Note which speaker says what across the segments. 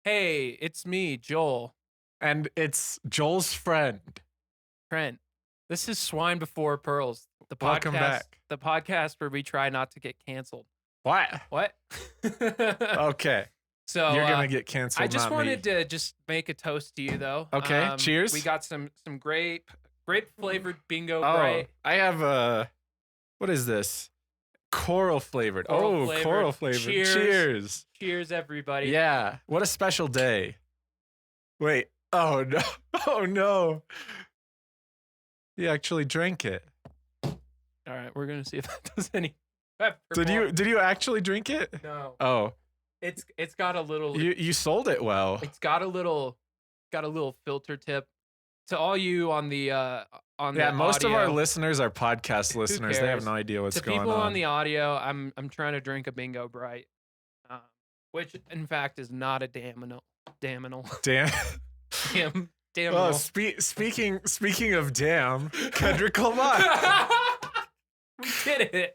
Speaker 1: Hey, it's me, Joel.
Speaker 2: And it's Joel's friend.
Speaker 1: Trent. This is Swine Before Pearls, the
Speaker 2: Welcome
Speaker 1: podcast,
Speaker 2: back.
Speaker 1: the podcast where we try not to get canceled.
Speaker 2: What?
Speaker 1: What?
Speaker 2: Okay.
Speaker 1: So
Speaker 2: You're going to get canceled,
Speaker 1: I just
Speaker 2: not
Speaker 1: wanted
Speaker 2: me.
Speaker 1: to just make a toast to you, though.
Speaker 2: Okay, cheers.
Speaker 1: We got some grape flavored bingo
Speaker 2: Oh,
Speaker 1: bright.
Speaker 2: I have what is this? Coral flavored.
Speaker 1: Coral
Speaker 2: Coral flavored. Cheers.
Speaker 1: Cheers, everybody.
Speaker 2: Yeah. What a special day. Wait. Oh, no. Oh, no. He actually drank it.
Speaker 1: All right, we're gonna see if that does any.
Speaker 2: Did you actually drink it?
Speaker 1: No.
Speaker 2: Oh.
Speaker 1: It's got a little.
Speaker 2: You sold it well.
Speaker 1: It's got a little filter tip. To all you on the
Speaker 2: most of
Speaker 1: audio,
Speaker 2: our listeners are podcast listeners. They have
Speaker 1: cares?
Speaker 2: no idea what's
Speaker 1: to
Speaker 2: going
Speaker 1: people
Speaker 2: on.
Speaker 1: on the audio, I'm trying to drink a bingo bright, which in fact is not a daminal.
Speaker 2: Damn.
Speaker 1: Damn.
Speaker 2: Well, speaking of damn, Kendrick Lamar.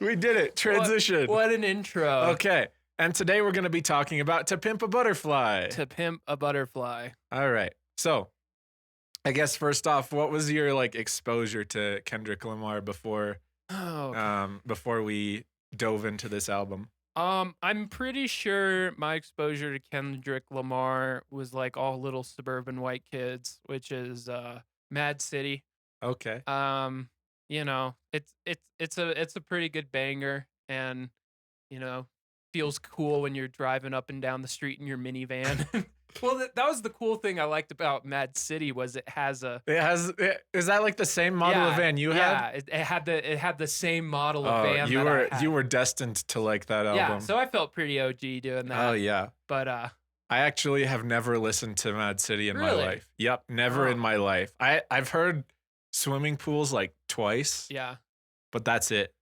Speaker 1: We did it.
Speaker 2: Transition.
Speaker 1: What an intro.
Speaker 2: Okay. And today we're going to be talking about To Pimp a Butterfly.
Speaker 1: To Pimp a Butterfly.
Speaker 2: All right. So, I guess first off, what was your exposure to Kendrick Lamar before before we dove into this album?
Speaker 1: I'm pretty sure my exposure to Kendrick Lamar was like all little suburban white kids, which is Mad City.
Speaker 2: Okay.
Speaker 1: It's a pretty good banger, and feels cool when you're driving up and down the street in your minivan. Well, that was the cool thing I liked about Mad City was it has a.
Speaker 2: Is that like the same model of van you had?
Speaker 1: Yeah, it had the same model of van.
Speaker 2: You were destined to like that album.
Speaker 1: Yeah, so I felt pretty OG doing that.
Speaker 2: Oh yeah.
Speaker 1: But
Speaker 2: I actually have never listened to Mad City in my
Speaker 1: Really?
Speaker 2: life. Yep, never in my life. I've heard Swimming Pools like twice.
Speaker 1: Yeah.
Speaker 2: But that's it.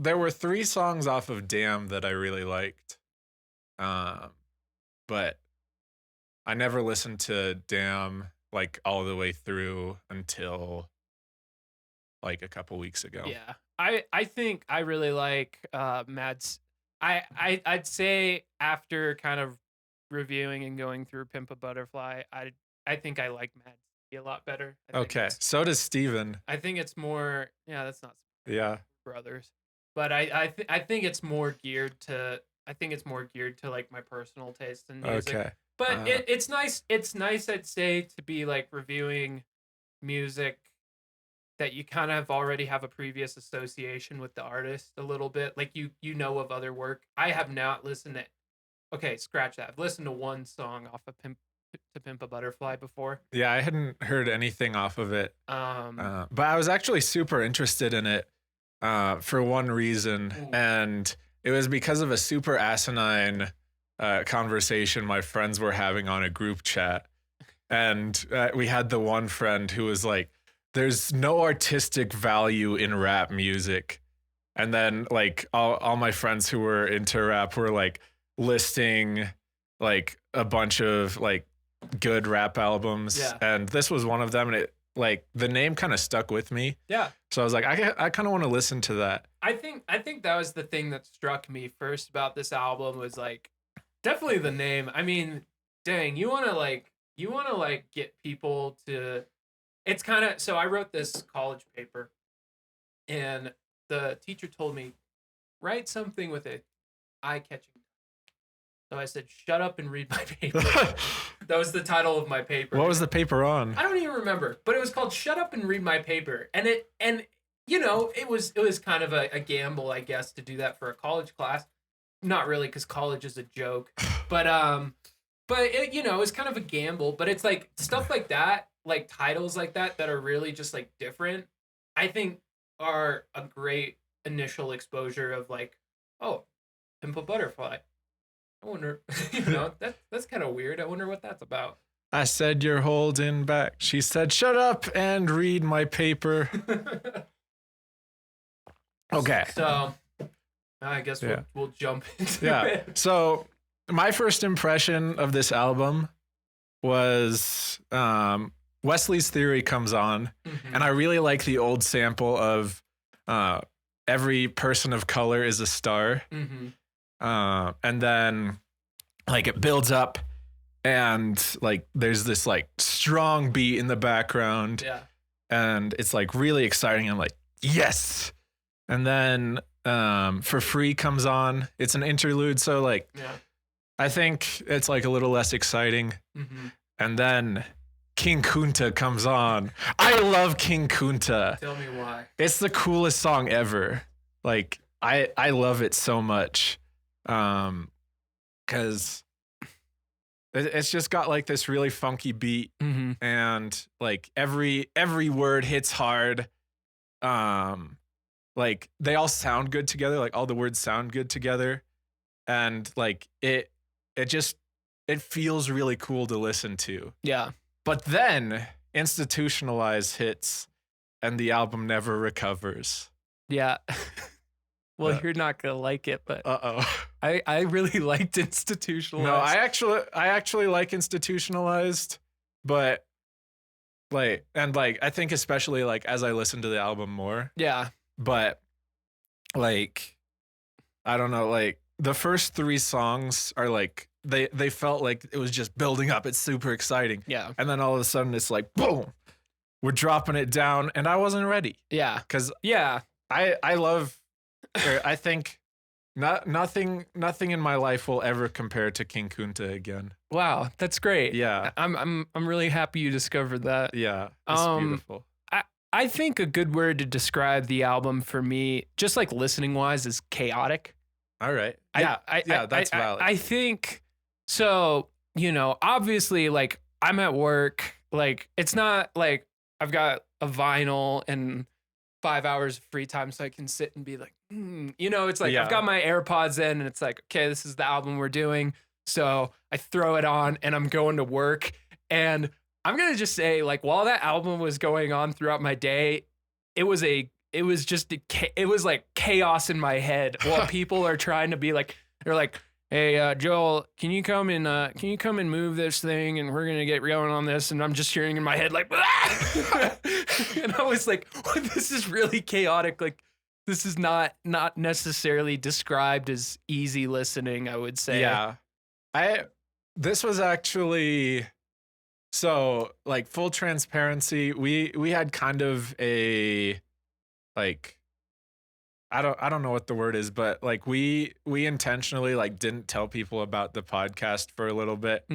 Speaker 2: There were 3 songs off of Damn that I really liked. But I never listened to Damn like all the way through until like a couple weeks ago.
Speaker 1: Yeah. I think I really like Mad's. I'd say after kind of reviewing and going through Pimp a Butterfly, I think I like Mad City a lot better.
Speaker 2: Okay. So does Steven.
Speaker 1: I think it's more. Yeah, that's not.
Speaker 2: Yeah.
Speaker 1: Brothers, but I think it's more geared to. I think it's more geared to like my personal taste in music.
Speaker 2: Okay.
Speaker 1: But it's nice. It's nice, I'd say, to be like reviewing music that you kind of already have a previous association with the artist a little bit. Like you know of other work. I have not listened to. Okay, scratch that. I've listened to one song off of To Pimp a Butterfly before.
Speaker 2: Yeah, I hadn't heard anything off of it. But I was actually super interested in it for one reason.
Speaker 1: Ooh.
Speaker 2: And it was because of a super asinine conversation my friends were having on a group chat. And we had the one friend who was like, there's no artistic value in rap music. And then like all my friends who were into rap were like listing like a bunch of like good rap albums.
Speaker 1: Yeah.
Speaker 2: And this was one of them. And it like the name kind of stuck with me.
Speaker 1: Yeah.
Speaker 2: So I was like, I kind of want to listen to that.
Speaker 1: I think that was the thing that struck me first about this album was like definitely the name. I mean, dang, you want to get people to. It's kind of so. I wrote this college paper, and the teacher told me write something with a eye-catching. So I said, "Shut up and read my paper." That was the title of my paper.
Speaker 2: What was the paper on?
Speaker 1: I don't even remember, but it was called "Shut Up and Read My Paper," and it was kind of a gamble, I guess, to do that for a college class. Not really, because college is a joke, but it, it was kind of a gamble. But it's like stuff like that, like titles like that are really just like different. I think are a great initial exposure of like, oh, Pimp a Butterfly. I wonder, that's kind of weird. I wonder what that's about.
Speaker 2: I said you're holding back. She said, shut up and read my paper. Okay.
Speaker 1: So I guess we'll jump into it.
Speaker 2: So my first impression of this album was Wesley's Theory comes on, and I really like the old sample of every person of color is a star. And then like it builds up and like there's this like strong beat in the background.
Speaker 1: Yeah.
Speaker 2: And it's like really exciting. I'm like, yes. And then For Free comes on. It's an interlude, so like I think it's like a little less exciting. And then King Kunta comes on. I love King Kunta.
Speaker 1: Tell me why.
Speaker 2: It's the coolest song ever. Like I love it so much. Cause it's just got like this really funky beat and like every word hits hard. Like they all sound good together. Like all the words sound good together. And like it feels really cool to listen to.
Speaker 3: Yeah.
Speaker 2: But then Institutionalized hits and the album never recovers.
Speaker 3: Yeah. Well, you're not gonna like it, but I really liked Institutionalized.
Speaker 2: No, I actually like Institutionalized, but like I think especially like as I listen to the album more.
Speaker 3: Yeah.
Speaker 2: But like I don't know, like the first 3 songs are like they felt like it was just building up. It's super exciting.
Speaker 3: Yeah.
Speaker 2: And then all of a sudden it's like boom. We're dropping it down and I wasn't ready.
Speaker 3: Yeah.
Speaker 2: Cuz
Speaker 3: yeah.
Speaker 2: I love I think nothing in my life will ever compare to King Kunta again.
Speaker 3: Wow, that's great.
Speaker 2: Yeah.
Speaker 3: I'm really happy you discovered that.
Speaker 2: Yeah. It's beautiful.
Speaker 3: I think a good word to describe the album for me, just like listening wise, is chaotic.
Speaker 2: All right. Yeah. That's valid.
Speaker 3: I think so, you know, obviously like I'm at work, like it's not like I've got a vinyl and 5 hours of free time so I can sit and be like, you know, it's like I've got my AirPods in and it's like, okay, this is the album we're doing. So I throw it on and I'm going to work. And I'm going to just say, like, while that album was going on throughout my day, it was like chaos in my head while people are trying to be like, they're like, hey, Joel, can you come and move this thing and we're going to get going on this? And I'm just hearing in my head like, and I was like, oh, this is really chaotic. Like, this is not necessarily described as easy listening, I would say.
Speaker 2: Yeah. This was actually, so like full transparency, we had kind of a, like, I don't know what the word is, but like we intentionally like didn't tell people about the podcast for a little bit,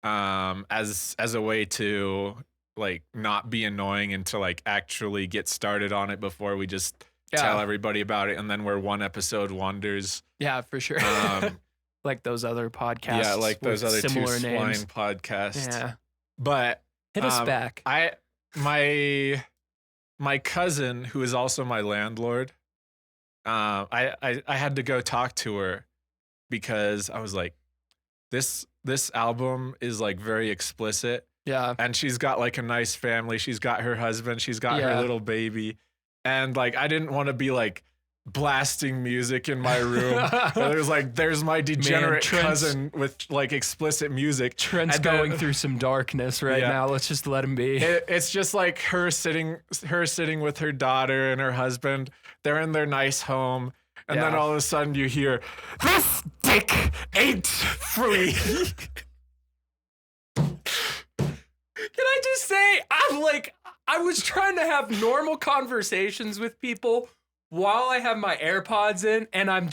Speaker 2: as a way to like not be annoying and to like actually get started on it before we just tell everybody about it, and then we're 1 episode wonders.
Speaker 3: Yeah, for sure. Like those other podcasts.
Speaker 2: Yeah, like those other 2
Speaker 3: similar
Speaker 2: Swine
Speaker 3: names.
Speaker 2: podcasts.
Speaker 3: Yeah,
Speaker 2: but
Speaker 3: hit us back.
Speaker 2: My cousin, who is also my landlord, I had to go talk to her because I was like, this album is like very explicit.
Speaker 3: Yeah.
Speaker 2: And she's got like a nice family. She's got her husband. She's got her little baby. And like, I didn't want to be like blasting music in my room. It was like, there's my degenerate cousin with like explicit music.
Speaker 3: Trent's going through some darkness right now. Let's just let him be.
Speaker 2: It's just like her sitting with her daughter and her husband. They're in their nice home. And then all of a sudden you hear, this dick ain't free.
Speaker 3: Can I just say, I was trying to have normal conversations with people while I have my AirPods in, and I'm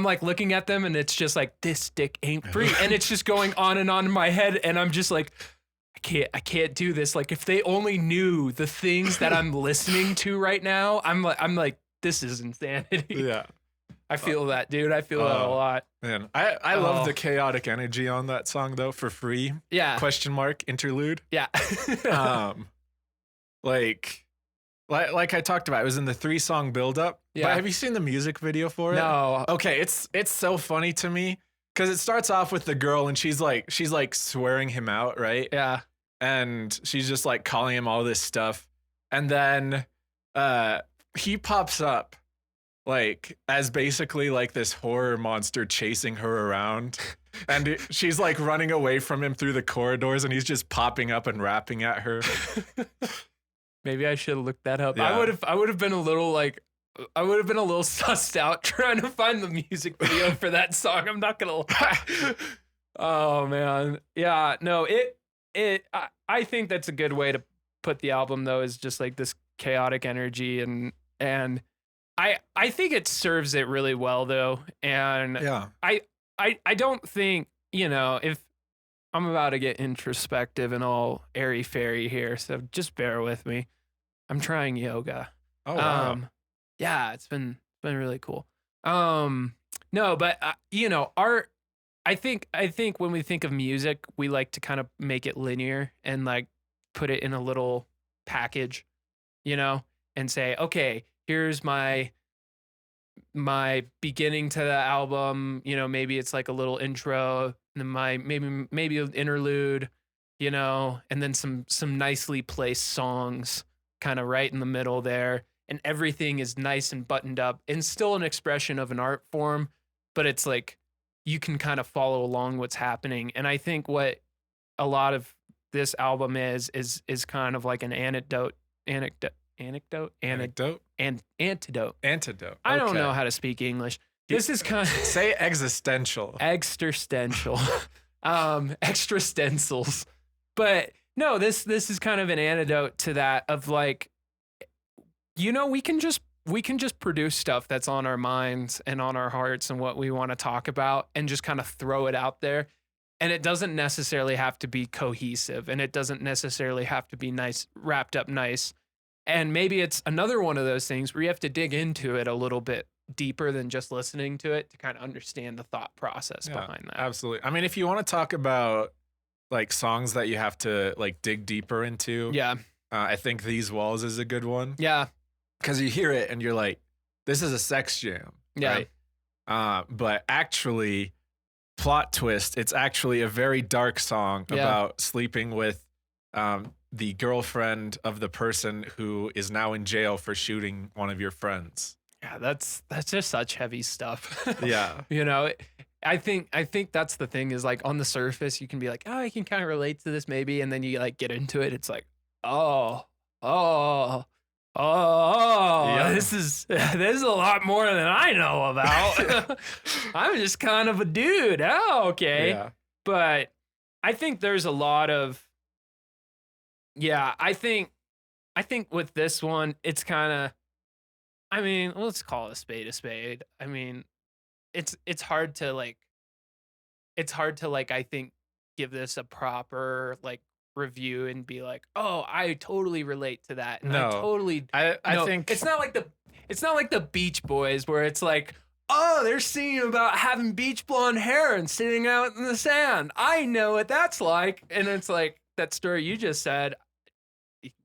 Speaker 3: like looking at them and it's just like, this dick ain't free. And it's just going on and on in my head. And I'm just like, I can't do this. Like, if they only knew the things that I'm listening to right now, I'm like, this is insanity.
Speaker 2: Yeah.
Speaker 3: I feel that, dude. I feel that a lot.
Speaker 2: Man, I love the chaotic energy on that song though. For Free.
Speaker 3: Yeah. ?
Speaker 2: Interlude.
Speaker 3: Yeah.
Speaker 2: Like I talked about, it was in the 3-song buildup.
Speaker 3: Yeah.
Speaker 2: But have you seen the music video for it?
Speaker 3: No.
Speaker 2: Okay, it's so funny to me because it starts off with the girl and she's like swearing him out, right?
Speaker 3: Yeah.
Speaker 2: And she's just like calling him all this stuff, and then he pops up like as basically like this horror monster chasing her around. And she's like running away from him through the corridors, and he's just popping up and rapping at her.
Speaker 3: Maybe I should have looked that up.
Speaker 2: Yeah.
Speaker 3: I would have been a little like, I would have been a little sussed out trying to find the music video for that song. I'm not gonna lie. Oh man, yeah, no, I think that's a good way to put the album though, is just like this chaotic energy, and I think it serves it really well though, and
Speaker 2: Yeah.
Speaker 3: I don't think, if I'm about to get introspective and all airy fairy here, so just bear with me. I'm trying yoga.
Speaker 2: Oh wow.
Speaker 3: Yeah, it's been really cool. No, but art. I think when we think of music, we like to kind of make it linear and like put it in a little package, and say, okay, here's my beginning to the album. Maybe it's like a little intro, and then my maybe an interlude, and then some nicely placed songs kind of right in the middle there, and everything is nice and buttoned up and still an expression of an art form, but it's like you can kind of follow along what's happening. And I think what a lot of this album is kind of like an antidote. And antidote. I don't know how to speak English. This is kind of
Speaker 2: say existential.
Speaker 3: Existential. Extra stencils. But no, this is kind of an antidote to that of like, we can just produce stuff that's on our minds and on our hearts and what we want to talk about and just kind of throw it out there. And it doesn't necessarily have to be cohesive, and it doesn't necessarily have to be nice, wrapped up nice. And maybe it's another one of those things where you have to dig into it a little bit deeper than just listening to it to kind of understand the thought process behind that.
Speaker 2: Absolutely. I mean, if you want to talk about like songs that you have to like dig deeper into, I think These Walls is a good one.
Speaker 3: Yeah.
Speaker 2: Because you hear it and you're like, this is a sex jam.
Speaker 3: Yeah.
Speaker 2: Right? But actually, plot twist, it's actually a very dark song about sleeping with the girlfriend of the person who is now in jail for shooting one of your friends.
Speaker 3: Yeah, that's just such heavy stuff.
Speaker 2: Yeah.
Speaker 3: I think that's the thing is like on the surface, you can be like, oh, I can kind of relate to this maybe. And then you like get into it. It's like, this is a lot more than I know about. I'm just kind of a dude. Oh, okay.
Speaker 2: Yeah.
Speaker 3: But I think there's a lot of, I think with this one, it's kind of, I mean, let's call it a spade a spade. I mean, it's hard to like, I think, give this a proper like review and be like, oh, I totally relate to that. And I think it's not like the Beach Boys where it's like, oh, they're singing about having beach blonde hair and sitting out in the sand. I know what that's like. And it's like that story you just said,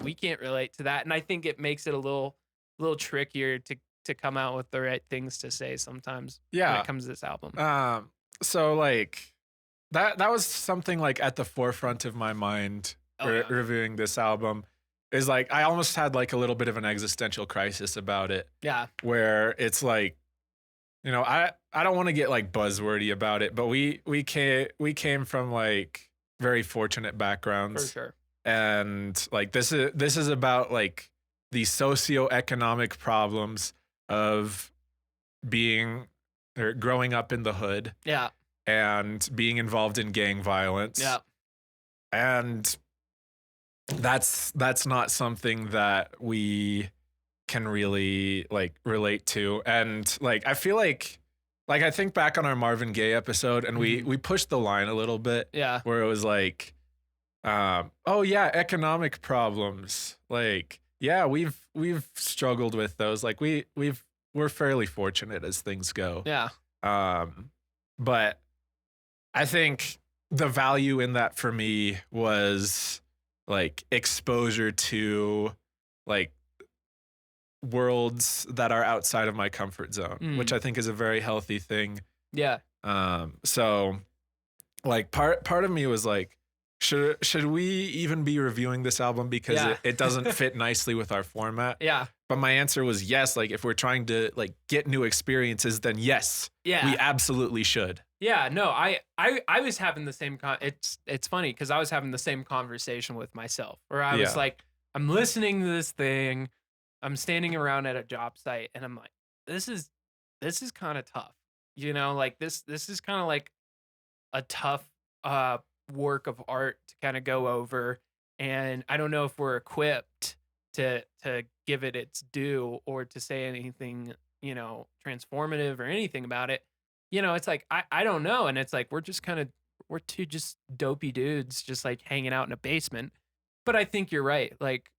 Speaker 3: we can't relate to that. And I think it makes it a little trickier to come out with the right things to say sometimes when it comes to this album.
Speaker 2: So like that was something like at the forefront of my mind reviewing this album is like I almost had like a little bit of an existential crisis about it. Yeah. Where it's like, I don't want to get like buzzwordy about it, but we came from like very fortunate backgrounds.
Speaker 3: For sure.
Speaker 2: And like this is about like the socioeconomic problems of being or growing up in the hood.
Speaker 3: Yeah.
Speaker 2: And being involved in gang violence. Yeah. And that's not something that we can really like relate to. And like I feel like I think back on our Marvin Gaye episode and we pushed the line a little bit. Yeah. Where it was like oh yeah, economic problems. Like, yeah, we've struggled with those. Like we're fairly fortunate as things go. Yeah. But I think the value in that for me was like exposure to like worlds that are outside of my comfort zone, which I think is a very healthy thing. Yeah. So like part of me was like, should we even be reviewing this album because it doesn't fit nicely with our format? Yeah. But my answer was yes. Like if we're trying to like get new experiences, then yes, we absolutely should.
Speaker 3: Yeah, no, I was having the same it's funny because I was having the same conversation with myself where I was like, I'm listening to this thing, I'm standing around at a job site and I'm like, this is kind of tough. You know, like this is kind of like a tough uh work of art to kind of go over, and I don't know if we're equipped to give it its due or to say anything, transformative or anything about it. It's like I don't know, and it's like we're two just dopey dudes just like hanging out in a basement. But I think you're right. Like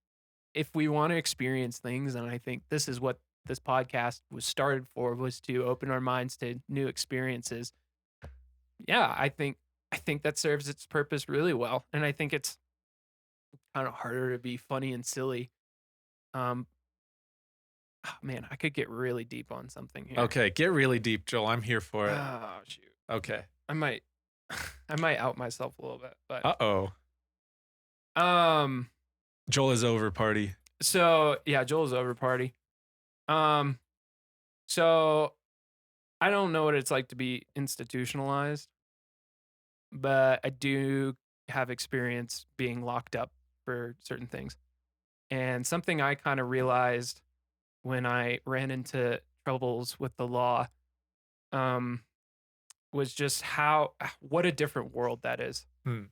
Speaker 3: if we want to experience things, and I think this is what this podcast was started for, was to open our minds to new experiences. Yeah, I think that serves its purpose really well, and I think it's kind of harder to be funny and silly. Um, man, I could get really deep on something here.
Speaker 2: Okay, get really deep, Joel. I'm here for it.
Speaker 3: Oh shoot.
Speaker 2: Okay.
Speaker 3: I might, I might out myself a little bit, but
Speaker 2: Uh-oh. Joel is over party.
Speaker 3: So yeah, Joel's over party. So I don't know what it's like to be institutionalized, but I do have experience being locked up for certain things. And something I kind of realized when I ran into troubles with the law, um, was just what a different world that is.
Speaker 2: Hmm.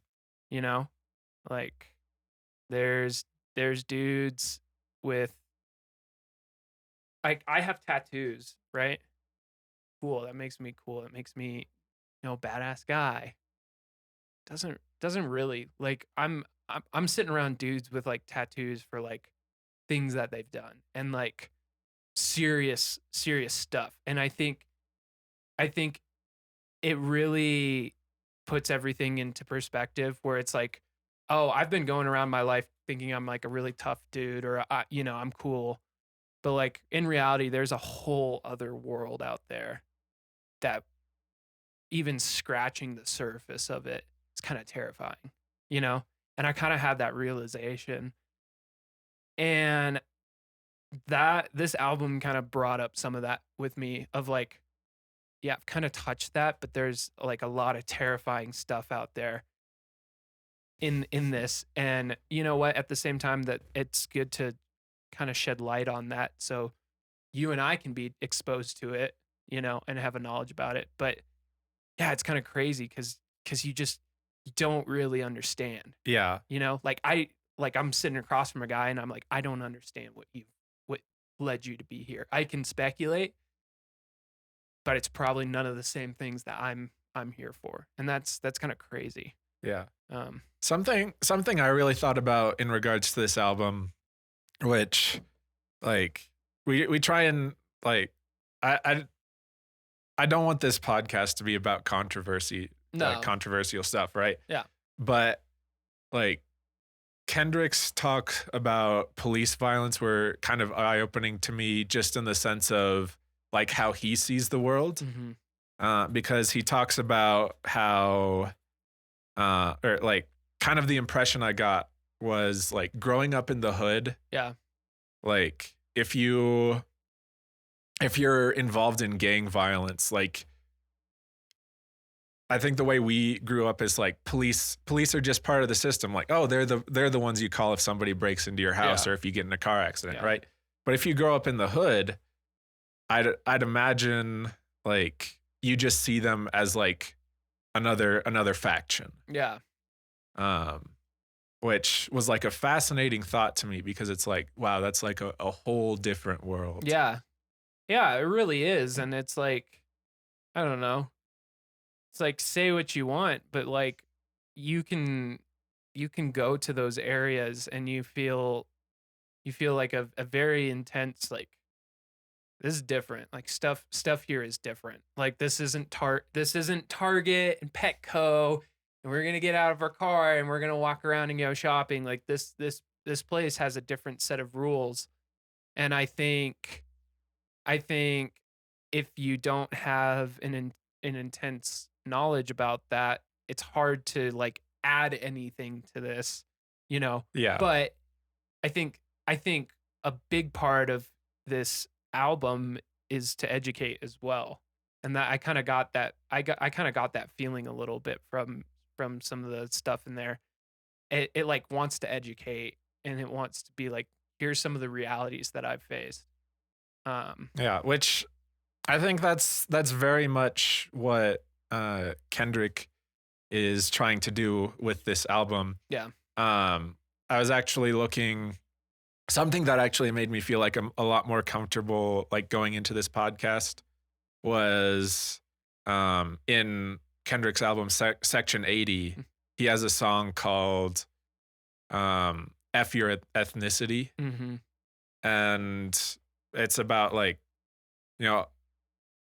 Speaker 3: You know, like there's dudes with, like, I have tattoos, right? Cool. That makes me cool. It makes me, badass guy. Doesn't really, like, I'm sitting around dudes with like tattoos for like things that they've done and like serious stuff. And I think it really puts everything into perspective where it's like, oh, I've been going around my life thinking I'm like a really tough dude, or I'm cool. But like in reality, there's a whole other world out there that even scratching the surface of it is kind of terrifying, you know? And I kind of had that realization. And this album kind of brought up some of that with me of like, yeah, I've kind of touched that, but there's like a lot of terrifying stuff out there in this. And you know what? At the same time, that it's good to kind of shed light on that so you and I can be exposed to it, and have a knowledge about it. But yeah, it's kind of crazy because you just don't really understand.
Speaker 2: Yeah.
Speaker 3: Like I'm sitting across from a guy and I'm like, I don't understand what led you to be here. I can speculate, but it's probably none of the same things that I'm here for. And that's kind of crazy.
Speaker 2: Yeah. Something I really thought about in regards to this album, which like we try and like I don't want this podcast to be about controversial stuff, right?
Speaker 3: Yeah.
Speaker 2: But like Kendrick's talk about police violence were kind of eye-opening to me, just in the sense of like how he sees the world.
Speaker 3: Mm-hmm.
Speaker 2: Because he talks about how or like kind of the impression I got was like growing up in the hood.
Speaker 3: Yeah.
Speaker 2: Like if you're involved in gang violence, like I think the way we grew up is like police are just part of the system. Like, oh, they're the ones you call if somebody breaks into your house or if you get in a car accident, right? But if you grow up in the hood, I'd imagine like you just see them as like another faction.
Speaker 3: Yeah.
Speaker 2: Which was like a fascinating thought to me, because it's like, wow, that's like a whole different world.
Speaker 3: Yeah. Yeah, it really is. And it's like, I don't know. It's like, say what you want, but like you can go to those areas and you feel like a very intense, like, this is different. Like stuff here is different. Like this isn't Target and Petco, and we're gonna get out of our car and we're gonna walk around and go shopping. Like this place has a different set of rules. And I think if you don't have an intense knowledge about that, it's hard to like add anything to this,
Speaker 2: Yeah.
Speaker 3: But I think a big part of this album is to educate as well. And that I kind of got that feeling a little bit from some of the stuff in there. It like wants to educate, and it wants to be like here's some of the realities that I've faced.
Speaker 2: Yeah, which I think that's very much what Kendrick is trying to do with this album.
Speaker 3: Yeah.
Speaker 2: I was actually looking, something that actually made me feel like I'm a lot more comfortable like going into this podcast was in Kendrick's album Section 80. He has a song called F Your Ethnicity.
Speaker 3: Mm-hmm.
Speaker 2: And it's about like, you know,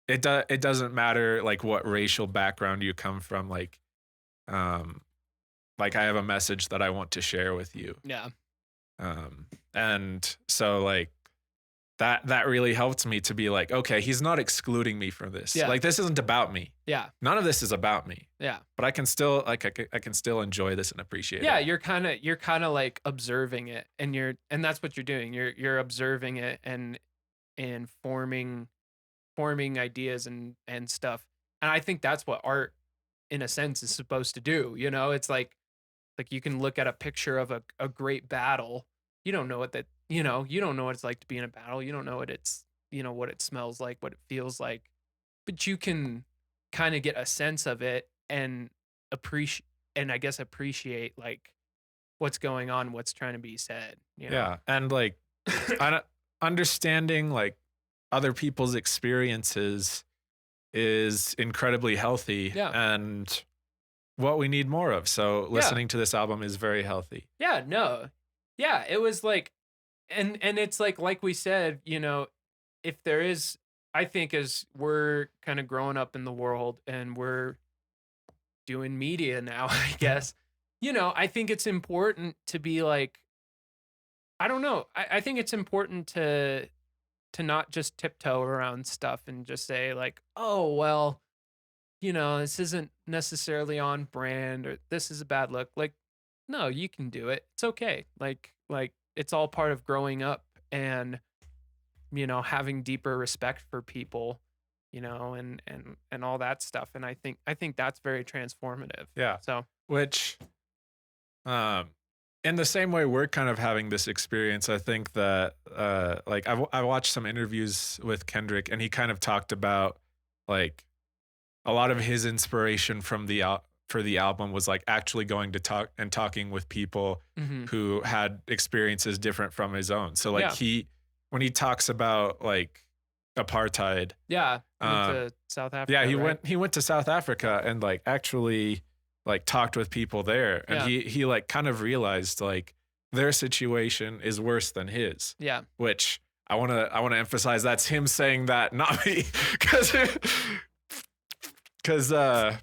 Speaker 2: it doesn't matter like what racial background you come from, like I have a message that I want to share with you.
Speaker 3: Yeah.
Speaker 2: And so like that really helped me to be like, okay, he's not excluding me from this.
Speaker 3: Yeah.
Speaker 2: Like this isn't about me.
Speaker 3: Yeah.
Speaker 2: None of this is about me.
Speaker 3: Yeah.
Speaker 2: But I can still like I can still enjoy this and appreciate
Speaker 3: Yeah,
Speaker 2: it.
Speaker 3: you're kind of like observing it, and that's what you're doing. You're observing it and forming ideas and stuff. And I think that's what art in a sense is supposed to do. You know, it's like you can look at a picture of a great battle. You don't know you don't know what it's like to be in a battle. You don't know what what it smells like, what it feels like, but you can kind of get a sense of it and appreciate like what's going on, what's trying to be said. You know?
Speaker 2: Yeah. And like understanding like other people's experiences is incredibly healthy.
Speaker 3: Yeah.
Speaker 2: And what we need more of. So listening to this album is very healthy.
Speaker 3: Yeah, no. Yeah, it was like and it's like we said, if there is, I think as we're kind of growing up in the world and we're doing media now, I guess, I think it's important to be like, I don't know. I think it's important to not just tiptoe around stuff and just say like, oh, well, this isn't necessarily on brand or this is a bad look. Like, no, you can do it. It's okay. Like it's all part of growing up and, having deeper respect for people, and all that stuff. And I think that's very transformative.
Speaker 2: Yeah.
Speaker 3: So,
Speaker 2: which, in the same way we're kind of having this experience, I think that, like I watched some interviews with Kendrick and he kind of talked about like a lot of his inspiration from for the album was like actually going to talking with people who had experiences different from his own. So like when he talks about like apartheid.
Speaker 3: Yeah. Went to South Africa.
Speaker 2: Yeah. He went to South Africa and like actually like talked with people there. And he like kind of realized like their situation is worse than his.
Speaker 3: Yeah.
Speaker 2: Which I want to emphasize that's him saying that, not me. Cause I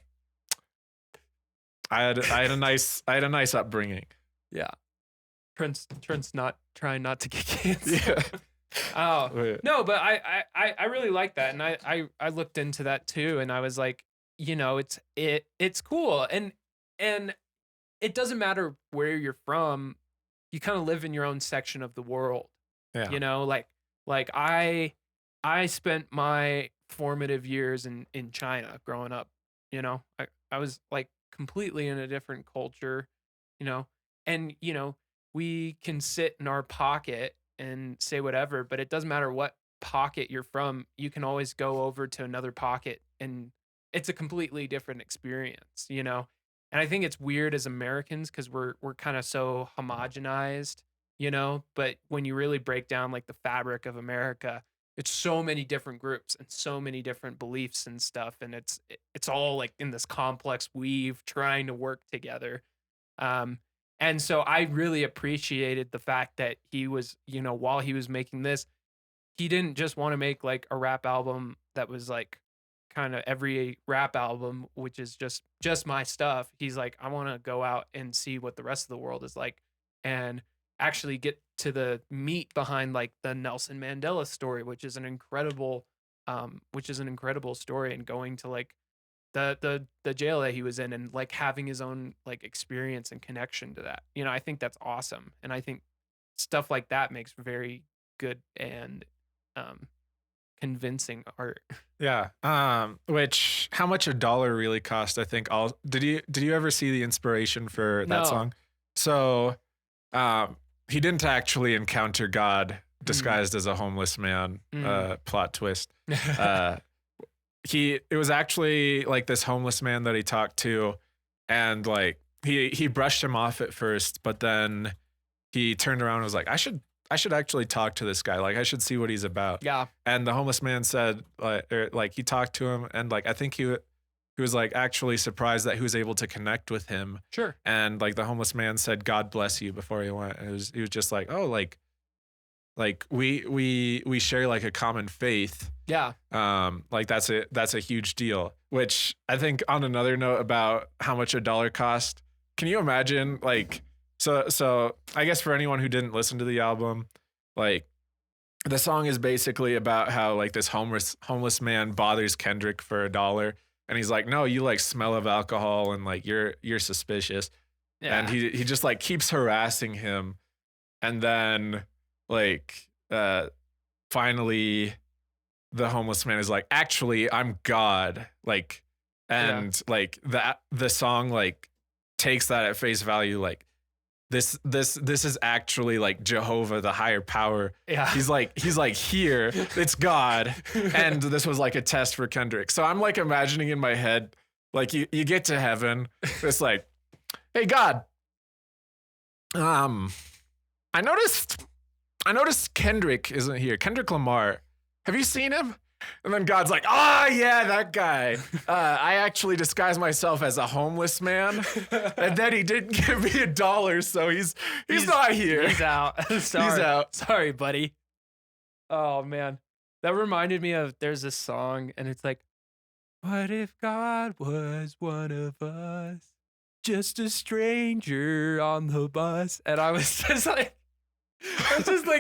Speaker 2: had a nice upbringing.
Speaker 3: Yeah. Trent's not trying not to get canceled.
Speaker 2: Yeah.
Speaker 3: Oh no, but I really like that, and I looked into that too, and I was like, it's cool, and it doesn't matter where you're from, you kind of live in your own section of the world.
Speaker 2: Yeah.
Speaker 3: Like I spent my formative years in China growing up. I was like completely in a different culture, and we can sit in our pocket and say whatever, but it doesn't matter what pocket you're from. You can always go over to another pocket and it's a completely different experience, and I think it's weird as Americans because we're kind of so homogenized, but when you really break down like the fabric of America, it's so many different groups and so many different beliefs and stuff, and it's all like in this complex weave trying to work together. And so I really appreciated the fact that he was, while he was making this, he didn't just want to make like a rap album that was like kind of every rap album, which is just my stuff. He's like, I want to go out and see what the rest of the world is like and actually get to the meat behind like the Nelson Mandela story, which is an incredible story, and going to like the jail that he was in and like having his own like experience and connection to that. I think that's awesome. And I think stuff like that makes very good and convincing art.
Speaker 2: Yeah. Which how much a dollar really cost, I think did you ever see the inspiration for that
Speaker 3: No.
Speaker 2: song? So he didn't actually encounter God disguised as a homeless man. Plot twist. It was actually like this homeless man that he talked to, and like he brushed him off at first, but then he turned around and was like, I should actually talk to this guy. Like, I should see what he's about.
Speaker 3: Yeah.
Speaker 2: And the homeless man said, like he talked to him, and like I think he was like actually surprised that he was able to connect with him.
Speaker 3: Sure.
Speaker 2: And like the homeless man said, "God bless you," before he went. And he was just like, oh, like we share like a common faith.
Speaker 3: Yeah.
Speaker 2: Like that's a huge deal. Which I think, on another note about how much $1 cost, can you imagine like so I guess for anyone who didn't listen to the album, like the song is basically about how like this homeless man bothers Kendrick for $1, and he's like, no, you like smell of alcohol and like you're suspicious. Yeah. And he just like keeps harassing him, and then like finally the homeless man is like, actually I'm God, like, and like the song like takes that at face value, like this is actually like Jehovah, the higher power. Yeah. He's like here, it's God. And this was like a test for Kendrick. So I'm like imagining in my head, like you get to heaven, it's like, hey God, I noticed Kendrick isn't here. Kendrick Lamar. Have you seen him? And then God's like, yeah, that guy. I actually disguised myself as a homeless man, and then he didn't give me $1, so he's not here.
Speaker 3: He's out. Sorry.
Speaker 2: He's out.
Speaker 3: Sorry, buddy. Oh man, that reminded me of, there's this song, and it's like, what if God was one of us, just a stranger on the bus? And I was just like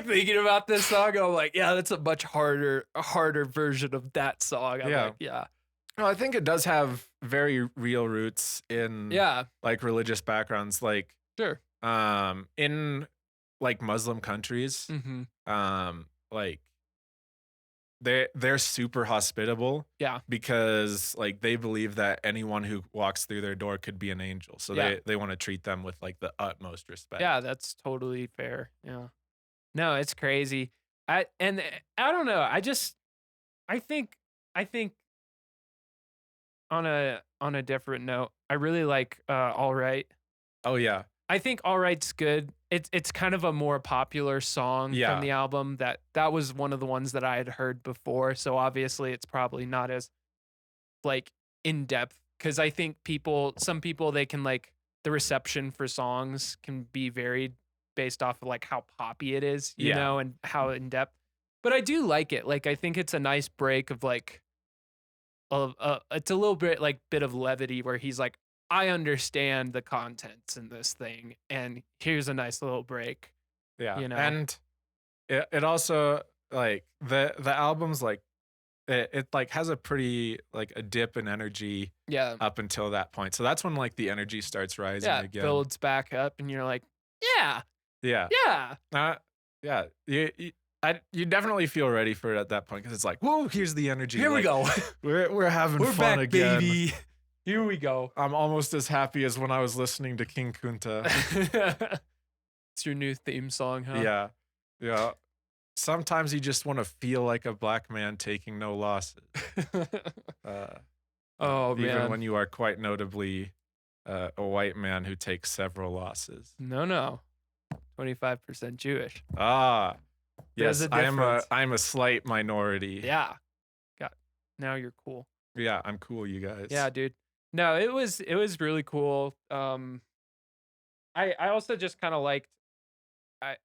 Speaker 3: thinking about this song, and I'm like, yeah, that's a much harder version of that song. I'm like, yeah.
Speaker 2: No, I think it does have very real roots in like religious backgrounds, like
Speaker 3: sure.
Speaker 2: In like Muslim countries, like they're super hospitable. Yeah. Because like they believe that anyone who walks through their door could be an angel. So they want to treat them with like the utmost respect.
Speaker 3: Yeah, that's totally fair. Yeah. No, it's crazy. I don't know. I think on a different note, I really like All Right.
Speaker 2: Oh yeah.
Speaker 3: I think All Right's good. It's kind of a more popular song from the album. That was one of the ones that I had heard before. So obviously it's probably not as like in depth, because I think some people they can like, the reception for songs can be varied based off of like how poppy it is, you know, and how in depth. But I do like it. Like I think it's a nice break of like it's a little bit like bit of levity where he's like, I understand the contents in this thing, and here's a nice little break.
Speaker 2: Yeah.
Speaker 3: You know?
Speaker 2: And it also like the album's like it like has a pretty like a dip in energy up until that point. So that's when like the energy starts rising again.
Speaker 3: Yeah, builds back up, and you're like, yeah.
Speaker 2: You definitely feel ready for it at that point, because it's like, whoa, here's the energy.
Speaker 3: Here
Speaker 2: like,
Speaker 3: we go.
Speaker 2: We're having
Speaker 3: we're
Speaker 2: fun
Speaker 3: back,
Speaker 2: again.
Speaker 3: Baby. Here we go.
Speaker 2: I'm almost as happy as when I was listening to King Kunta.
Speaker 3: It's your new theme song, huh?
Speaker 2: Yeah. Sometimes you just want to feel like a black man taking no losses.
Speaker 3: Oh man.
Speaker 2: Even when you are quite notably a white man who takes several losses.
Speaker 3: No. 25% Jewish.
Speaker 2: Yes, I'm a slight minority.
Speaker 3: Yeah. Now you're cool.
Speaker 2: Yeah, I'm cool, you guys.
Speaker 3: Yeah, dude. No, it was really cool. I also just kind of liked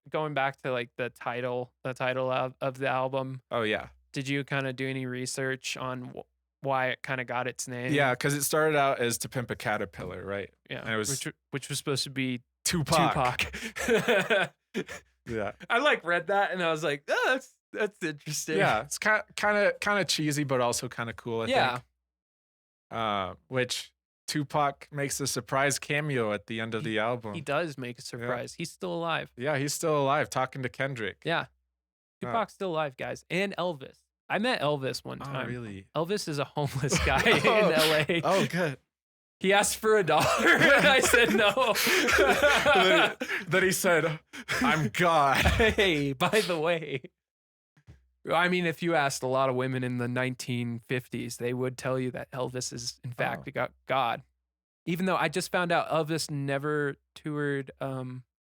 Speaker 3: going back to like the title of the album.
Speaker 2: Oh yeah.
Speaker 3: Did you kind of do any research on why it kind of got its name?
Speaker 2: Yeah, because it started out as To Pimp a Caterpillar, right?
Speaker 3: Yeah,
Speaker 2: and it was
Speaker 3: which was supposed to be
Speaker 2: Tupac. Yeah,
Speaker 3: I like read that and I was like, oh, that's interesting.
Speaker 2: Yeah, it's kind of cheesy, but also kind of cool. I think. Which Tupac makes a surprise cameo at the end of the album.
Speaker 3: He does make a surprise. Yeah. He's still alive.
Speaker 2: Yeah, he's still alive, talking to Kendrick.
Speaker 3: Yeah, Tupac's still alive, guys, and Elvis. I met Elvis one time.
Speaker 2: Oh, really?
Speaker 3: Elvis is a homeless guy in LA.
Speaker 2: Oh, good.
Speaker 3: He asked for $1 and I said no.
Speaker 2: Then he said, I'm God.
Speaker 3: Hey, by the way. I mean, if you asked a lot of women in the 1950s, they would tell you that Elvis is, in fact, God. Even though I just found out Elvis never toured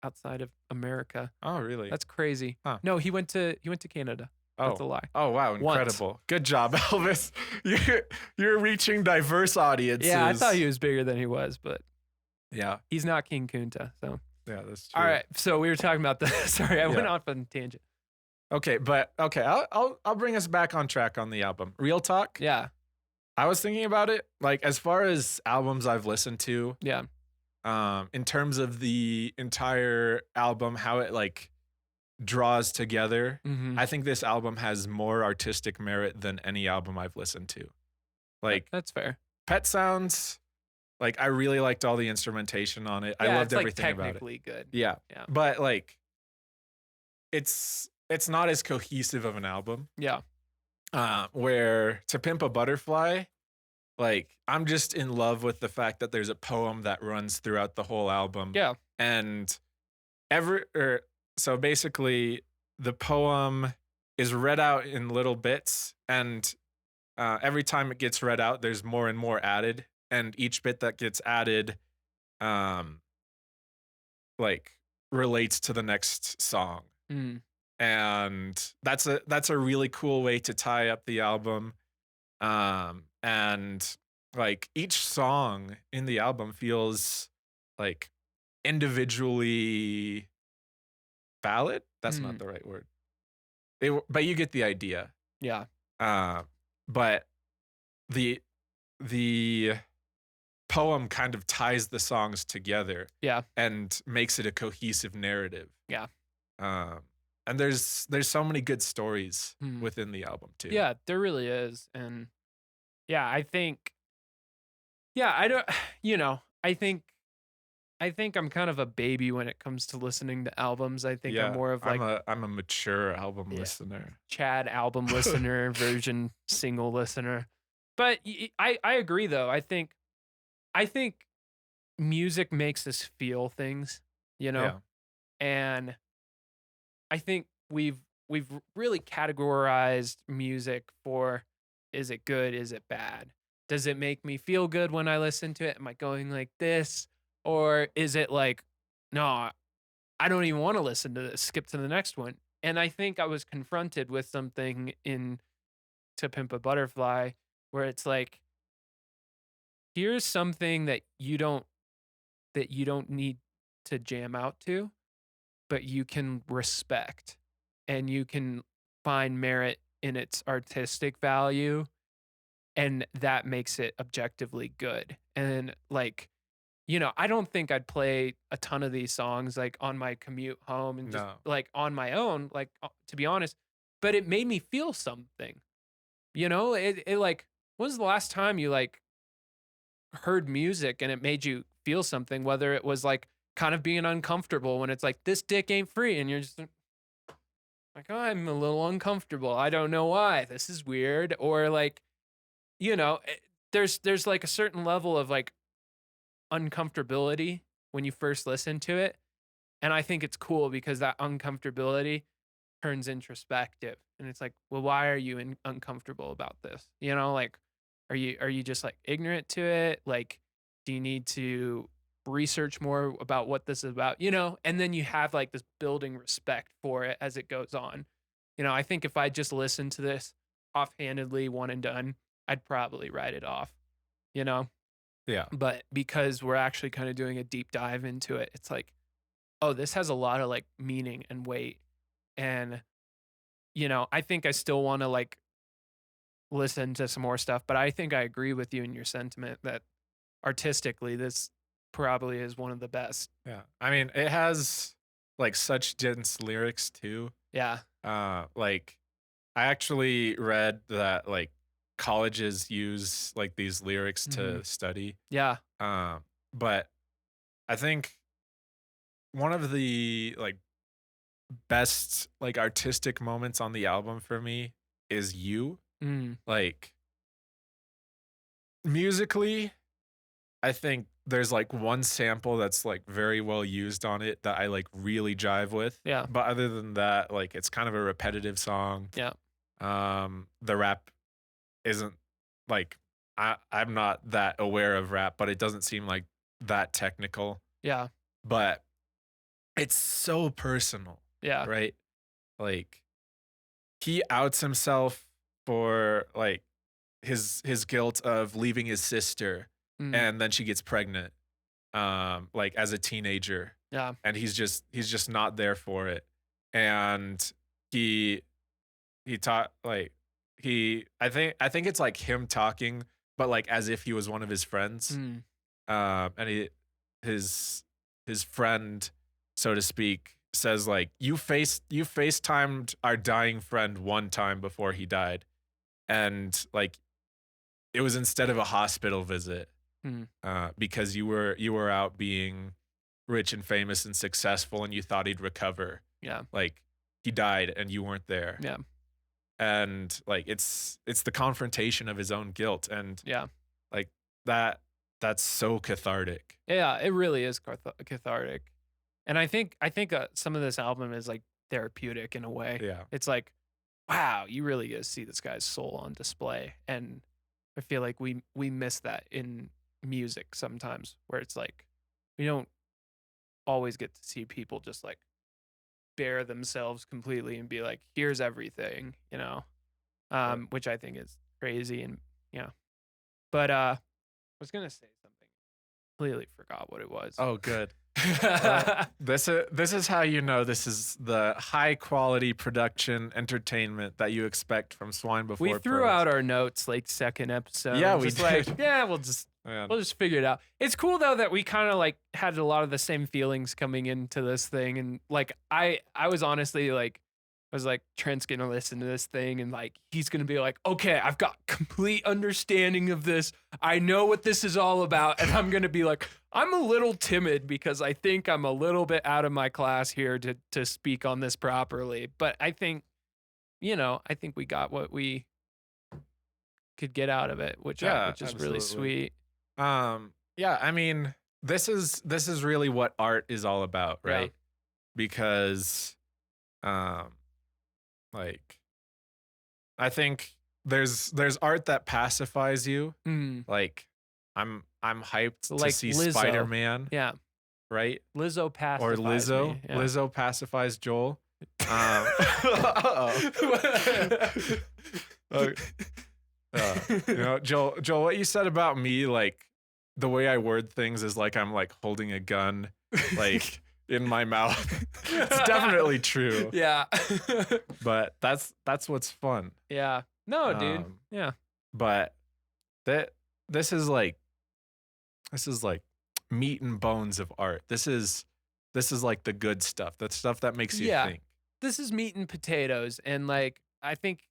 Speaker 3: outside of America.
Speaker 2: Oh, really?
Speaker 3: That's crazy.
Speaker 2: Huh.
Speaker 3: No, he went to Canada. That's a lie.
Speaker 2: Oh, wow. Incredible. Good job, Elvis. You're reaching diverse audiences.
Speaker 3: Yeah, I thought he was bigger than he was, but
Speaker 2: yeah,
Speaker 3: he's not King Kunta. So
Speaker 2: yeah, that's true.
Speaker 3: all right. So we were talking about the. Sorry, I went off on a tangent.
Speaker 2: Okay, I'll bring us back on track on the album. Real talk.
Speaker 3: Yeah.
Speaker 2: I was thinking about it, like as far as albums I've listened to.
Speaker 3: Yeah.
Speaker 2: In terms of the entire album, how it like draws together, I think this album has more artistic merit than any album I've listened to. Like
Speaker 3: that's fair.
Speaker 2: Pet Sounds, like I really liked all the instrumentation on it.
Speaker 3: Yeah,
Speaker 2: I loved
Speaker 3: it's
Speaker 2: everything
Speaker 3: like
Speaker 2: about it.
Speaker 3: technically good.
Speaker 2: Yeah.
Speaker 3: Yeah.
Speaker 2: But like it's not as cohesive of an album.
Speaker 3: Yeah.
Speaker 2: Where To Pimp a Butterfly, like I'm just in love with the fact that there's a poem that runs throughout the whole album.
Speaker 3: Yeah.
Speaker 2: And so basically the poem is read out in little bits, and every time it gets read out, there's more and more added, and each bit that gets added like relates to the next song. And that's a really cool way to tie up the album. And like each song in the album feels like individually valid. That's not the right word. But you get the idea.
Speaker 3: Yeah.
Speaker 2: But the poem kind of ties the songs together.
Speaker 3: Yeah.
Speaker 2: And makes it a cohesive narrative.
Speaker 3: Yeah.
Speaker 2: And there's so many good stories within the album too.
Speaker 3: Yeah, there really is. And yeah, I think I'm kind of a baby when it comes to listening to albums. I think I'm more of like
Speaker 2: I'm a mature album listener.
Speaker 3: Chad album listener, version single listener. But I agree though. I think music makes us feel things, and I think we've really categorized music for, is it good? Is it bad? Does it make me feel good when I listen to it? Am I going like this? Or is it like, no, I don't even want to listen to this, skip to the next one. And I think I was confronted with something in To Pimp a Butterfly where it's like, here's something that you don't need to jam out to, but you can respect and you can find merit in its artistic value, and that makes it objectively good. And like, I don't think I'd play a ton of these songs like on my commute home and just like on my own, like to be honest, but it made me feel something. It like, when was the last time you like heard music and it made you feel something, whether it was like kind of being uncomfortable when it's like, this dick ain't free, and you're just like, oh, I'm a little uncomfortable, I don't know why, this is weird. Or like, there's like a certain level of like uncomfortability when you first listen to it, and I think it's cool because that uncomfortability turns introspective, and it's like, well, why are you uncomfortable about this? Like, are you just like ignorant to it? Like, do you need to research more about what this is about? And then you have like this building respect for it as it goes on. I think if I just listened to this offhandedly, one and done, I'd probably write it off.
Speaker 2: Yeah.
Speaker 3: But because we're actually kind of doing a deep dive into it, it's like, oh, this has a lot of like meaning and weight. And, I think I still want to like listen to some more stuff, but I think I agree with you in your sentiment that artistically, this probably is one of the best.
Speaker 2: Yeah. I mean, it has like such dense lyrics too.
Speaker 3: Yeah.
Speaker 2: Like I actually read that like colleges use like these lyrics to study.
Speaker 3: Yeah.
Speaker 2: But I think one of the like best like artistic moments on the album for me is You. Like musically, I think there's like one sample that's like very well used on it that I like really jive with.
Speaker 3: Yeah.
Speaker 2: But other than that, like it's kind of a repetitive song.
Speaker 3: Yeah.
Speaker 2: The rap isn't like I'm not that aware of rap, but it doesn't seem like that technical.
Speaker 3: Yeah.
Speaker 2: But it's so personal,
Speaker 3: Yeah.
Speaker 2: right? Like he outs himself for like his guilt of leaving his sister, and then she gets pregnant like as a teenager.
Speaker 3: Yeah.
Speaker 2: And he's just not there for it. And he taught like I think it's like him talking, but like as if he was one of his friends. And his friend, so to speak, says like you FaceTimed our dying friend one time before he died, and like it was instead of a hospital visit, because you were out being rich and famous and successful, and you thought he'd recover.
Speaker 3: Yeah.
Speaker 2: Like he died and you weren't there.
Speaker 3: Yeah.
Speaker 2: And like it's the confrontation of his own guilt, and
Speaker 3: Yeah.
Speaker 2: like that's so cathartic.
Speaker 3: Yeah, it really is cathartic. And I think some of this album is like therapeutic in a way.
Speaker 2: Yeah.
Speaker 3: It's like, wow, you really get to see this guy's soul on display. And I feel like we miss that in music sometimes, where it's like we don't always get to see people just like bare themselves completely and be like, here's everything, you know. Which I think is crazy. And yeah. But I was gonna say something. Completely forgot what it was.
Speaker 2: Oh, good. This is how you know this is the high quality production entertainment that you expect from Swine before.
Speaker 3: We threw out our notes like second episode.
Speaker 2: Yeah, we
Speaker 3: just
Speaker 2: did.
Speaker 3: like, yeah, we'll just figure it out. It's cool though that we kind of like had a lot of the same feelings coming into this thing, and like I was honestly like, I was like, Trent's gonna listen to this thing and like he's gonna be like, okay, I've got complete understanding of this. I know what this is all about, and I'm gonna be like, I'm a little timid because I think I'm a little bit out of my class here to speak on this properly. But I think, you know, I think we got what we could get out of it, which is
Speaker 2: absolutely.
Speaker 3: really sweet.
Speaker 2: Yeah, I mean, this is really what art is all about, right?
Speaker 3: Yeah.
Speaker 2: Because like I think there's art that pacifies you. Like I'm hyped
Speaker 3: Like
Speaker 2: to see
Speaker 3: Lizzo.
Speaker 2: Spider-Man.
Speaker 3: Yeah.
Speaker 2: Right?
Speaker 3: Lizzo pacifies
Speaker 2: Or Lizzo.
Speaker 3: me. Yeah.
Speaker 2: Lizzo pacifies Joel. You know, Joel, what you said about me, like the way I word things is like I'm like holding a gun like in my mouth. It's definitely true.
Speaker 3: Yeah.
Speaker 2: But that's what's fun.
Speaker 3: Yeah. No, dude. Yeah.
Speaker 2: But this is like meat and bones of art. This is like the good stuff. The stuff that makes you think.
Speaker 3: This is meat and potatoes, and like I think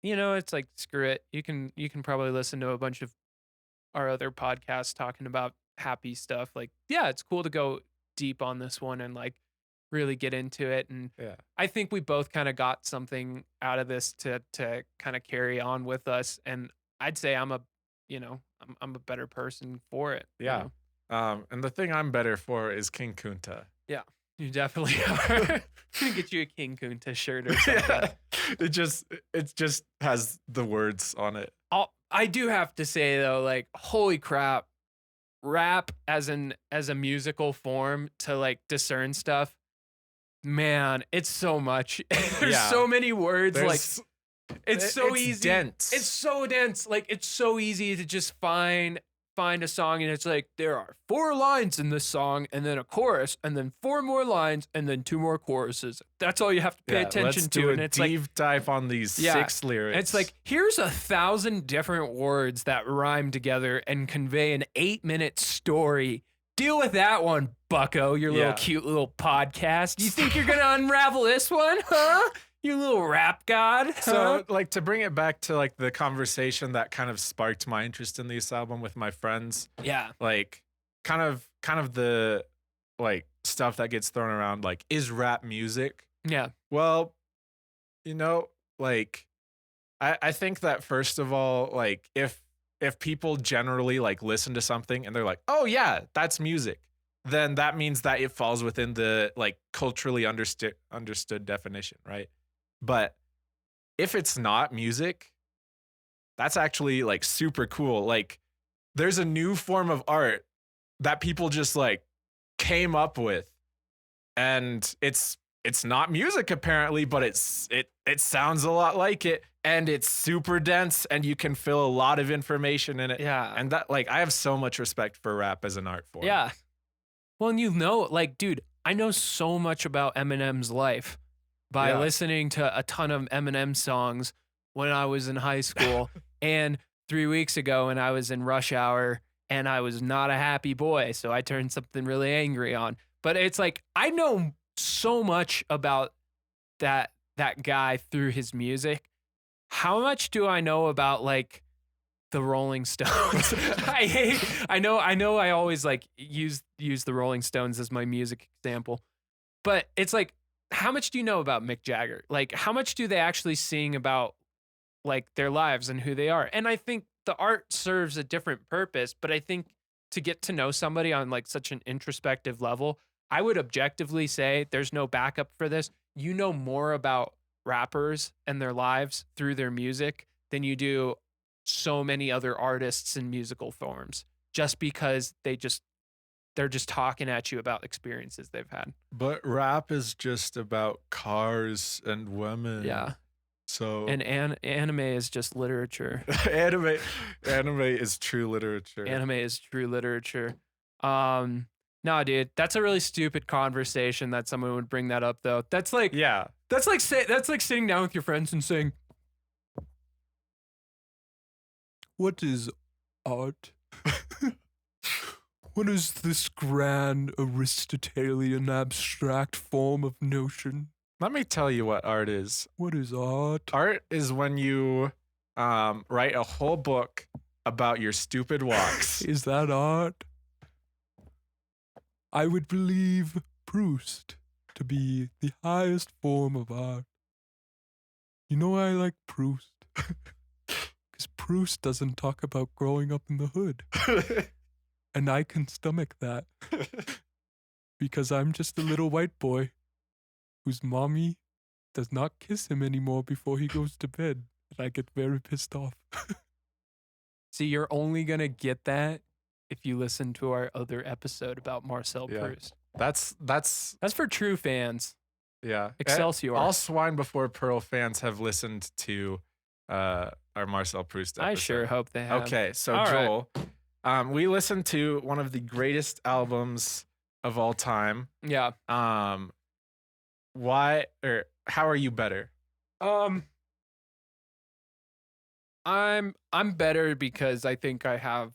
Speaker 3: you know, it's like screw it. You can probably listen to a bunch of our other podcasts talking about happy stuff. Like, yeah, it's cool to go deep on this one and like really get into it. And I think we both kind of got something out of this to kind of carry on with us. And I'd say I'm a better person for it.
Speaker 2: Yeah.
Speaker 3: You know?
Speaker 2: And the thing I'm better for is King Kunta.
Speaker 3: Yeah. You definitely are. I'm gonna get you a King Kunta shirt or something.
Speaker 2: It just has the words on it.
Speaker 3: I do have to say though, like, holy crap, rap as a musical form to like discern stuff, man, it's so much. There's so many words. It's so easy.
Speaker 2: Dense.
Speaker 3: It's so dense. Like, it's so easy to just find a song, and it's like there are 4 lines in this song, and then a chorus, and then 4 more lines, and then 2 more choruses. That's all you have to pay attention to. And it's
Speaker 2: deep dive on these 6 lyrics.
Speaker 3: It's like, here's 1,000 different words that rhyme together and convey an 8-minute story. Deal with that one, bucko, your little cute little podcast. You think you're gonna unravel this one, huh? You little rap god. Huh?
Speaker 2: So, like, to bring it back to like the conversation that kind of sparked my interest in this album with my friends.
Speaker 3: Yeah.
Speaker 2: Like, kind of the like stuff that gets thrown around. Like, is rap music?
Speaker 3: Yeah.
Speaker 2: Well, you know, like, I think that first of all, like, if if people generally like listen to something and they're like, oh yeah, that's music, then that means that it falls within the like culturally understood definition, right? But if it's not music, that's actually like super cool. Like there's a new form of art that people just like came up with, and it's not music apparently, but it sounds a lot like it, and it's super dense, and you can feel a lot of information in it.
Speaker 3: Yeah.
Speaker 2: And that, like, I have so much respect for rap as an art form.
Speaker 3: Yeah. Well, and like, dude, I know so much about Eminem's life by listening to a ton of Eminem songs when I was in high school. And 3 weeks ago when I was in rush hour and I was not a happy boy, so I turned something really angry on. But it's like, I know so much about that guy through his music. How much do I know about like the Rolling Stones? I know I always like use the Rolling Stones as my music example. But it's like, how much do you know about Mick Jagger? Like, how much do they actually sing about like their lives and who they are? And I think the art serves a different purpose, but I think to get to know somebody on like such an introspective level, I would objectively say there's no backup for this. You know more about rappers and their lives through their music than you do so many other artists in musical forms, just because they're just talking at you about experiences they've had.
Speaker 2: But rap is just about cars and women.
Speaker 3: Yeah.
Speaker 2: So
Speaker 3: and anime is just literature.
Speaker 2: anime is true literature.
Speaker 3: Anime is true literature. No, dude, that's a really stupid conversation that someone would bring that up though. That's like that's like sitting down with your friends and saying, "What is art? What is this grand Aristotelian abstract form of notion?
Speaker 2: Let me tell you what art is.
Speaker 3: What is art?
Speaker 2: Art is when you write a whole book about your stupid walks.
Speaker 3: Is that art? I would believe Proust to be the highest form of art. You know why I like Proust? Because Proust doesn't talk about growing up in the hood. And I can stomach that. Because I'm just a little white boy whose mommy does not kiss him anymore before he goes to bed. And I get very pissed off. See, you're only going to get that if you listen to our other episode about Marcel Proust.
Speaker 2: That's
Speaker 3: for true fans.
Speaker 2: Yeah.
Speaker 3: Excelsior.
Speaker 2: All Swine Before Pearl fans have listened to our Marcel Proust episode.
Speaker 3: I sure hope they have.
Speaker 2: Okay, so
Speaker 3: all
Speaker 2: Joel, we listened to one of the greatest albums of all time.
Speaker 3: Yeah.
Speaker 2: Why or how are you better?
Speaker 3: I'm better because I think I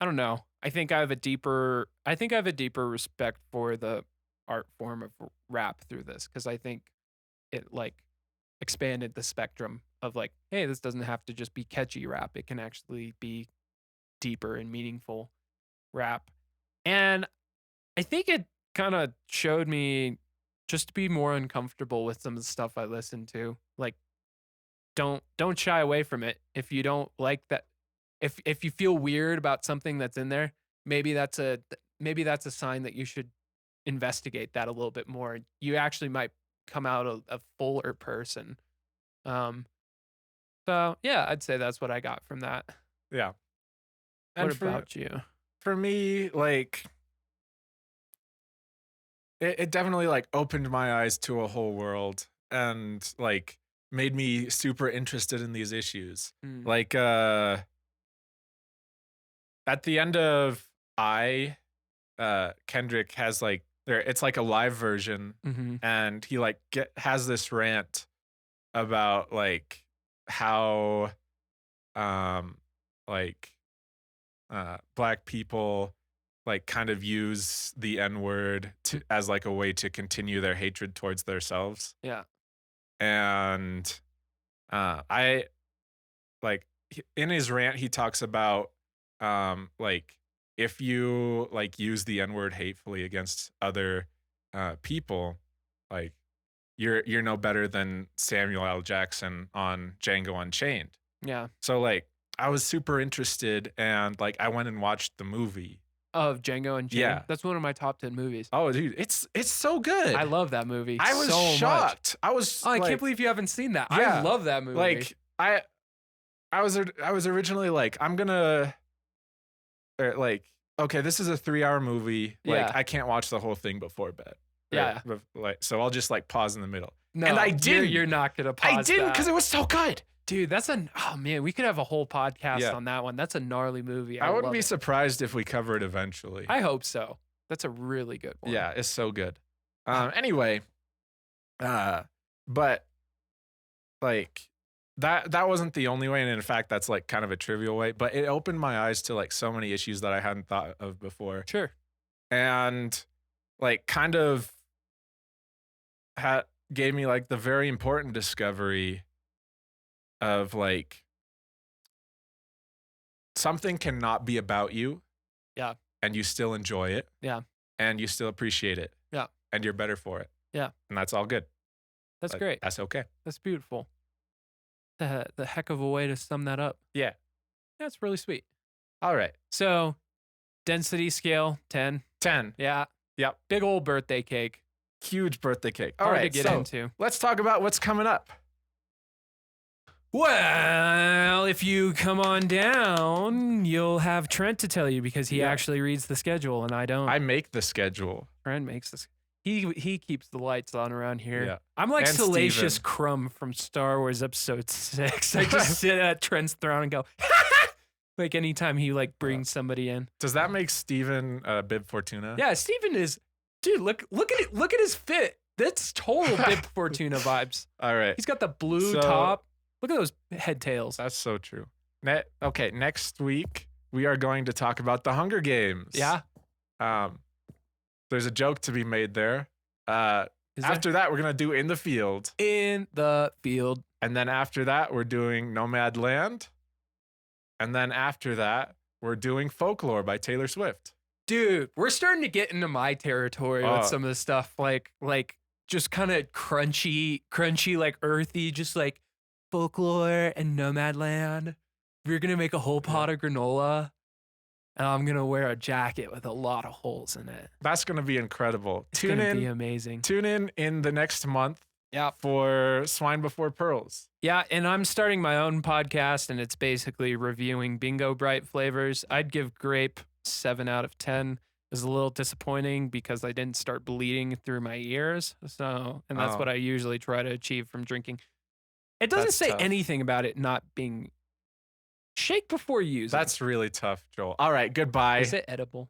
Speaker 3: don't know. I think I have a deeper respect for the art form of rap through this, because I think it like expanded the spectrum of like, hey, this doesn't have to just be catchy rap. It can actually be deeper and meaningful rap. And I think it kind of showed me just to be more uncomfortable with some of the stuff I listen to. Like, don't shy away from it. If you don't like that, if you feel weird about something that's in there, maybe that's a sign that you should investigate that a little bit more. You actually might come out a fuller person. So yeah, I'd say that's what I got from that.
Speaker 2: Yeah.
Speaker 3: What about you?
Speaker 2: For me, like, it definitely like opened my eyes to a whole world and like made me super interested in these issues. Like at the end of Kendrick has like it's like a live version, and he like has this rant about like how black people like kind of use the N-word as like a way to continue their hatred towards themselves.
Speaker 3: Yeah.
Speaker 2: And I like in his rant he talks about like if you like use the N-word hatefully against other people, like you're no better than Samuel L. Jackson on Django Unchained.
Speaker 3: Yeah.
Speaker 2: So like I was super interested, and like I went and watched the movie.
Speaker 3: Of Django and Jane.
Speaker 2: Yeah.
Speaker 3: That's one of my top 10 movies.
Speaker 2: Oh, dude, it's so good.
Speaker 3: I love that movie.
Speaker 2: I was
Speaker 3: so
Speaker 2: shocked.
Speaker 3: Much.
Speaker 2: I was.
Speaker 3: Oh, I
Speaker 2: like,
Speaker 3: can't believe you haven't seen that.
Speaker 2: Yeah.
Speaker 3: I love that movie.
Speaker 2: Like I was originally like, I'm gonna like, okay, this is a 3-hour movie. Like
Speaker 3: Yeah.
Speaker 2: I can't watch the whole thing before bed.
Speaker 3: Yeah.
Speaker 2: Like, so I'll just like pause in the middle.
Speaker 3: No,
Speaker 2: and I
Speaker 3: you're-
Speaker 2: didn't.
Speaker 3: You're not gonna pause.
Speaker 2: I didn't because it was so good.
Speaker 3: Dude, that's oh man, we could have a whole podcast
Speaker 2: Yeah.
Speaker 3: on that one. That's a gnarly movie.
Speaker 2: I wouldn't
Speaker 3: love
Speaker 2: be
Speaker 3: it.
Speaker 2: surprised if we cover it eventually.
Speaker 3: I hope so. That's a really good one.
Speaker 2: Yeah, it's so good. Anyway, but like that wasn't the only way, and in fact, that's like kind of a trivial way. But it opened my eyes to like so many issues that I hadn't thought of before,
Speaker 3: Sure.
Speaker 2: and like kind of gave me like the very important discovery of like something cannot be about you.
Speaker 3: Yeah.
Speaker 2: And you still enjoy it.
Speaker 3: Yeah.
Speaker 2: And you still appreciate it.
Speaker 3: Yeah.
Speaker 2: And you're better for it.
Speaker 3: Yeah.
Speaker 2: And that's all good.
Speaker 3: That's
Speaker 2: Like,
Speaker 3: great.
Speaker 2: That's okay.
Speaker 3: That's beautiful. The heck of a way to sum that up.
Speaker 2: Yeah.
Speaker 3: That's really sweet.
Speaker 2: All right.
Speaker 3: So, density scale 10.
Speaker 2: 10.
Speaker 3: Yeah.
Speaker 2: Yep.
Speaker 3: Big old birthday cake.
Speaker 2: Huge birthday cake. All
Speaker 3: Hard
Speaker 2: right.
Speaker 3: to get
Speaker 2: so
Speaker 3: into.
Speaker 2: let's talk about what's coming up.
Speaker 3: Well, if you come on down, you'll have Trent to tell you because he
Speaker 2: Yeah.
Speaker 3: actually reads the schedule and I don't.
Speaker 2: I make the schedule.
Speaker 3: Trent makes this. He keeps the lights on around here.
Speaker 2: Yeah.
Speaker 3: I'm like
Speaker 2: And
Speaker 3: Salacious
Speaker 2: Steven.
Speaker 3: Crumb from Star Wars Episode 6. I just sit at Trent's throne and go, like anytime he like brings somebody in.
Speaker 2: Does that make Steven Bib Fortuna?
Speaker 3: Yeah, Steven is, dude. Look at it. Look at his fit. That's total Bib Fortuna vibes.
Speaker 2: All right.
Speaker 3: He's got the blue
Speaker 2: So-
Speaker 3: top. Look at those head tails.
Speaker 2: That's so true. Okay. Next week, we are going to talk about the Hunger Games.
Speaker 3: Yeah.
Speaker 2: There's a joke to be made there.
Speaker 3: Is that
Speaker 2: After that, we're going to do In the Field.
Speaker 3: in the field?
Speaker 2: And then after that, we're doing Nomad Land. And then after that, we're doing Folklore by Taylor Swift.
Speaker 3: Dude, we're starting to get into my territory with some of the stuff, like just kind of crunchy, like earthy, just like Folklore and Nomadland. We're gonna make a whole pot of granola, and I'm gonna wear a jacket with a lot of holes in it.
Speaker 2: That's going to be incredible.
Speaker 3: It's gonna be amazing.
Speaker 2: Tune in the next month
Speaker 3: Yeah,
Speaker 2: for Swine Before Pearls.
Speaker 3: yeah, and I'm starting my own podcast, and it's basically reviewing Bingo Bright flavors. I'd give grape 7 out of 10. It was a little disappointing because I didn't start bleeding through my ears. So, and that's
Speaker 2: Oh.
Speaker 3: what I usually try to achieve from drinking. It doesn't
Speaker 2: That's
Speaker 3: say
Speaker 2: tough.
Speaker 3: anything about it not being shake before using.
Speaker 2: That's really tough, Joel. All right, goodbye.
Speaker 3: Is it edible?